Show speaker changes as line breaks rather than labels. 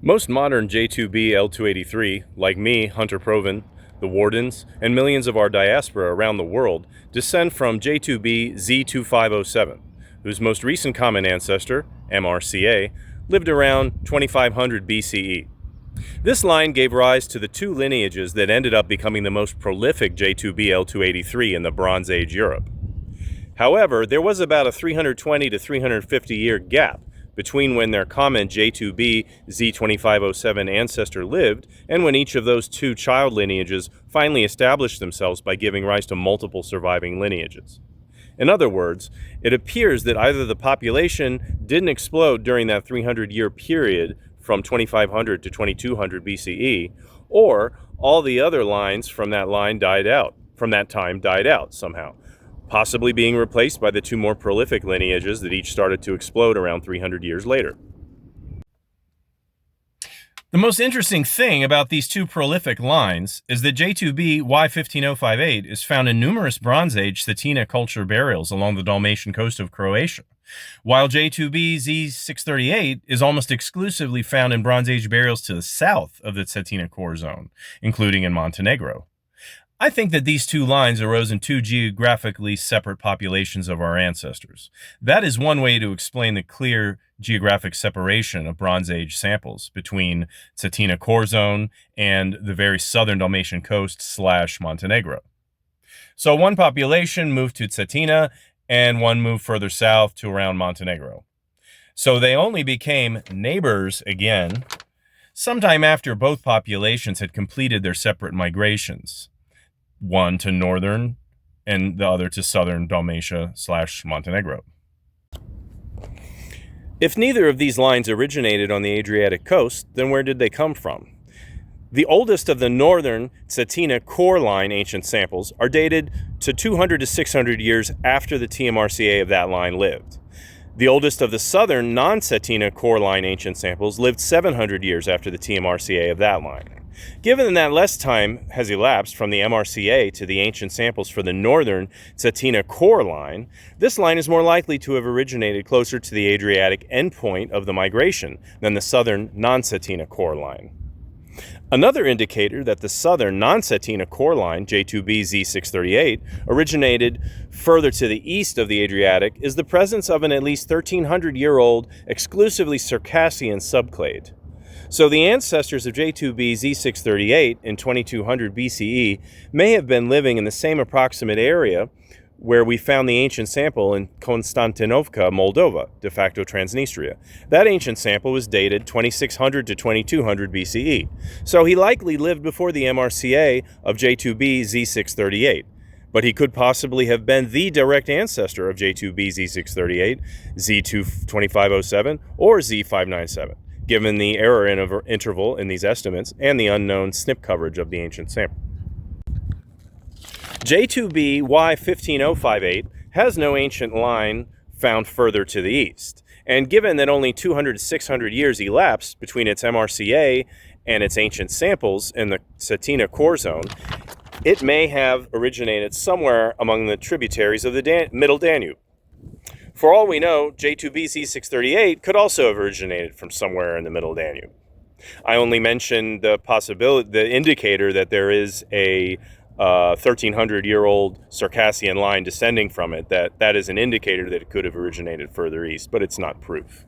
Most modern J2b-L283, like me, Hunter Proven, the Wardens, and millions of our diaspora around the world, descend from J2b-Z638, whose most recent common ancestor, MRCA, lived around 2500 BCE. This line gave rise to the two lineages that ended up becoming the most prolific J2b-L283 in the Bronze Age Europe. However, there was about a 320 to 350 year gap between when their common J2b-Z2507 ancestor lived and when each of those two child lineages finally established themselves by giving rise to multiple surviving lineages. In other words, it appears that either the population didn't explode during that 300-year period from 2500 to 2200 BCE, or all the other lines from that time died out somehow, possibly being replaced by the two more prolific lineages that each started to explode around 300 years later.
The most interesting thing about these two prolific lines is that J2b-Y15058 is found in numerous Bronze Age Cetina culture burials along the Dalmatian coast of Croatia, while J2b-Z638 is almost exclusively found in Bronze Age burials to the south of the Cetina core zone, including in Montenegro. I think that these two lines arose in two geographically separate populations of our ancestors. That is one way to explain the clear geographic separation of Bronze Age samples between Cetina core zone and the very southern Dalmatian coast / Montenegro. So one population moved to Cetina and one moved further south to around Montenegro. So they only became neighbors again sometime after both populations had completed their separate migrations. One to northern and the other to southern Dalmatia / Montenegro.
If neither of these lines originated on the Adriatic coast, then where did they come from? The oldest of the northern Cetina core line ancient samples are dated to 200 to 600 years after the TMRCA of that line lived. The oldest of the southern non-Cetina core line ancient samples lived 700 years after the TMRCA of that line. Given that less time has elapsed from the MRCA to the ancient samples for the northern Cetina core line, this line is more likely to have originated closer to the Adriatic endpoint of the migration than the southern non-Cetina core line. Another indicator that the southern non-Cetina core line, J2b-Z638, originated further to the east of the Adriatic is the presence of an at least 1300-year-old exclusively Circassian subclade. So the ancestors of J2b-Z638 in 2200 BCE may have been living in the same approximate area where we found the ancient sample in Konstantinovka, Moldova, de facto Transnistria. That ancient sample was dated 2600 to 2200 BCE. So he likely lived before the MRCA of J2b-Z638. But he could possibly have been the direct ancestor of J2b-Z638, Z2507, or Z597. Given the error interval in these estimates and the unknown SNP coverage of the ancient sample. J2b-Y15058 has no ancient line found further to the east, and given that only 200 to 600 years elapsed between its MRCA and its ancient samples in the Cetina core zone, it may have originated somewhere among the tributaries of the Middle Danube. For all we know, J2b-Z638 could also have originated from somewhere in the Middle Danube. I only mentioned the possibility, the indicator that there is a 1300-year-old Circassian line descending from it, that is an indicator that it could have originated further east, but it's not proof.